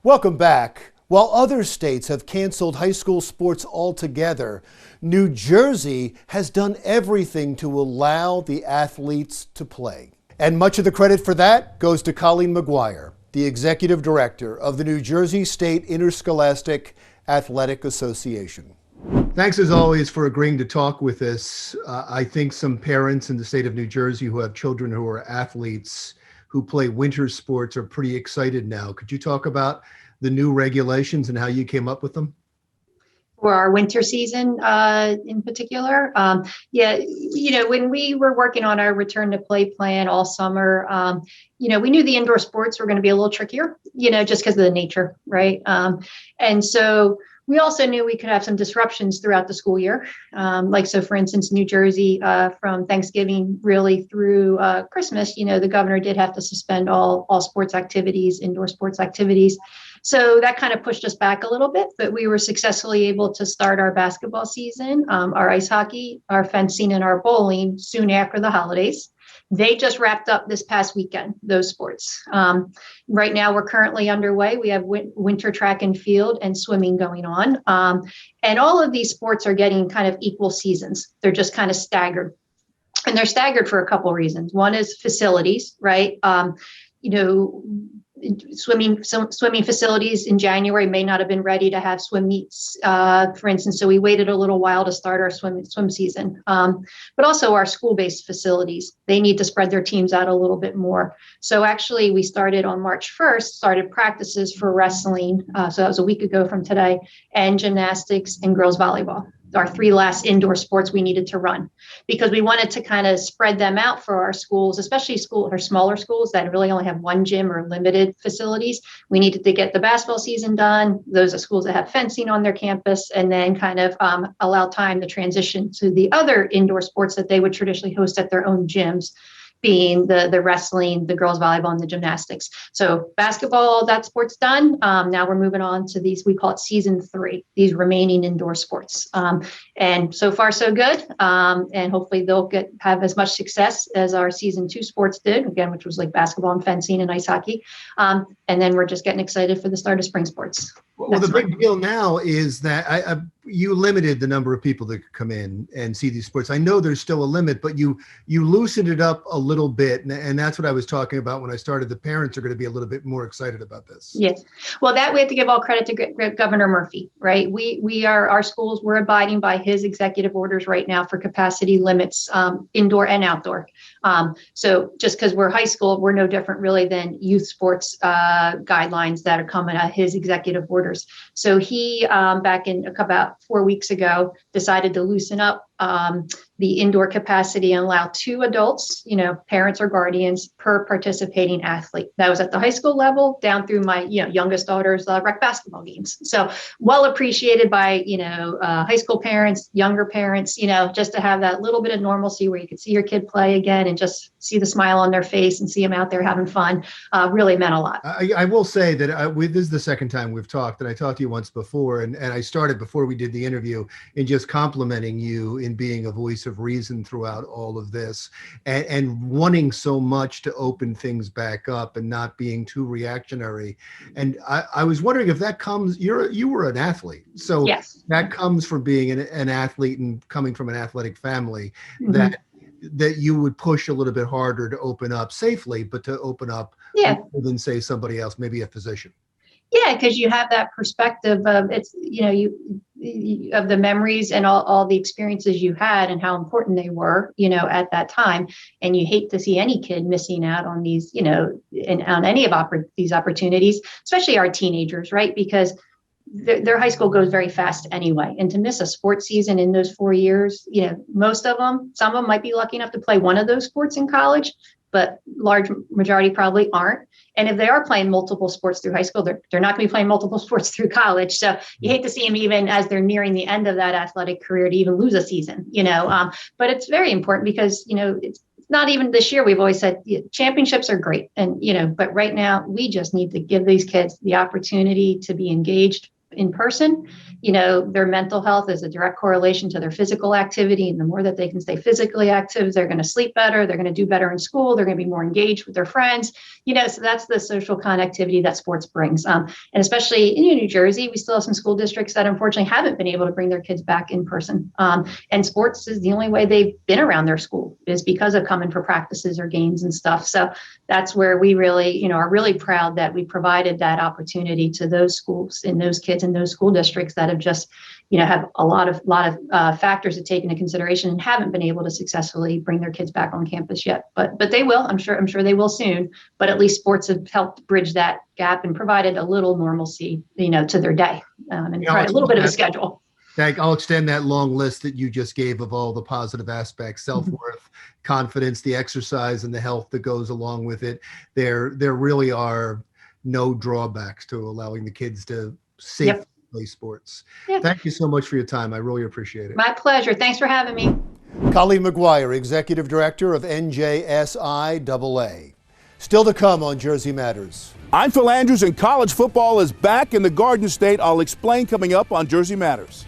Welcome back. While other states have canceled high school sports altogether, New Jersey has done everything to allow the athletes to play. And much of the credit for that goes to Colleen McGuire, the executive director of the New Jersey State Interscholastic Athletic Association. Thanks as always for agreeing to talk with us. I think some parents in the state of New Jersey who have children who are athletes who play winter sports are pretty excited now. Could you talk about the new regulations and how you came up with them? For our winter season in particular. When we were working on our return to play plan all summer, we knew the indoor sports were going to be a little trickier, just because of the nature, right? And so we also knew we could have some disruptions throughout the school year. So for instance, New Jersey, from Thanksgiving really through Christmas, the governor did have to suspend all sports activities, indoor sports activities. So that kind of pushed us back a little bit, but we were successfully able to start our basketball season, our ice hockey, our fencing, and our bowling soon after the holidays. They just wrapped up this past weekend, those sports. Right now, we're currently underway. We have winter track and field and swimming going on. And all of these sports are getting kind of equal seasons. They're just kind of staggered. And they're staggered for a couple of reasons. One is facilities, right? Swimming facilities in January may not have been ready to have swim meets, for instance. So we waited a little while to start our swim season. But also our school-based facilities, they need to spread their teams out a little bit more. So actually, we started on March 1st, started practices for wrestling. So that was a week ago from today, and gymnastics and girls volleyball. Our three last indoor sports we needed to run because we wanted to kind of spread them out for our schools, especially smaller schools that really only have one gym or limited facilities. We needed to get the basketball season done. Those are schools that have fencing on their campus, and then kind of allow time to transition to the other indoor sports that they would traditionally host at their own gyms, being the wrestling, the girls volleyball, and the gymnastics. So basketball, that sport's done. Now we're moving on to these, we call it season 3, these remaining indoor sports. And so far so good. And hopefully they'll have as much success as our season 2 sports did, again, which was like basketball and fencing and ice hockey. And then we're just getting excited for the start of spring sports. Well, the big deal now is that you limited the number of people that could come in and see these sports. I know there's still a limit, but you loosened it up a little bit. And that's what I was talking about when I started. The parents are going to be a little bit more excited about this. Yes. Well, that we have to give all credit to Governor Murphy, right? Our schools, we're abiding by his executive orders right now for capacity limits, indoor and outdoor. So just because we're high school, we're no different really than youth sports guidelines that are coming out his executive orders. So he, back in about 4 weeks ago, decided to loosen up the indoor capacity and allow 2 adults, parents or guardians, per participating athlete. That was at the high school level down through my, youngest daughter's rec basketball games. So well appreciated by, high school parents, younger parents, just to have that little bit of normalcy where you could see your kid play again and just see the smile on their face and see them out there having fun, really meant a lot. I will say that this is the second time we've talked, and I talked to you once before, and I started before we did the interview in just complimenting you in being a voice of reason throughout all of this and wanting so much to open things back up and not being too reactionary. And I was wondering if that comes, you were an athlete. So yes, that comes from being an athlete and coming from an athletic family, mm-hmm, that you would push a little bit harder to open up safely, but to open up more than say somebody else, maybe a physician. Yeah, because you have that perspective of of the memories and all the experiences you had and how important they were, at that time. And you hate to see any kid missing out on these, and on any of these opportunities, especially our teenagers, right? Because their high school goes very fast anyway. And to miss a sports season in those 4 years, most of them, some of them might be lucky enough to play one of those sports in college, but large majority probably aren't. And if they are playing multiple sports through high school, they're not going to be playing multiple sports through college. So you hate to see them even as they're nearing the end of that athletic career to even lose a season, but it's very important because, it's not even this year. We've always said championships are great. And, but right now we just need to give these kids the opportunity to be engaged in person, their mental health is a direct correlation to their physical activity. And the more that they can stay physically active, they're going to sleep better. They're going to do better in school. They're going to be more engaged with their friends. So that's the social connectivity that sports brings. And especially in New Jersey, we still have some school districts that unfortunately haven't been able to bring their kids back in person. And sports is the only way they've been around their school, is because of coming for practices or games and stuff. So that's where we really, are really proud that we provided that opportunity to those schools and those kids in those school districts that have just, have a lot of factors to take into consideration and haven't been able to successfully bring their kids back on campus yet. But they will. I'm sure they will soon. But at least sports have helped bridge that gap and provided a little normalcy, to their day and a little bit of a schedule. I'll extend that long list that you just gave of all the positive aspects: self-worth, confidence, the exercise, and the health that goes along with it. There really are no drawbacks to allowing the kids to safely play sports. Yep. Thank you so much for your time. I really appreciate it. My pleasure. Thanks for having me. Colleen McGuire, Executive Director of NJSIAA. Still to come on Jersey Matters. I'm Phil Andrews, and college football is back in the Garden State. I'll explain coming up on Jersey Matters.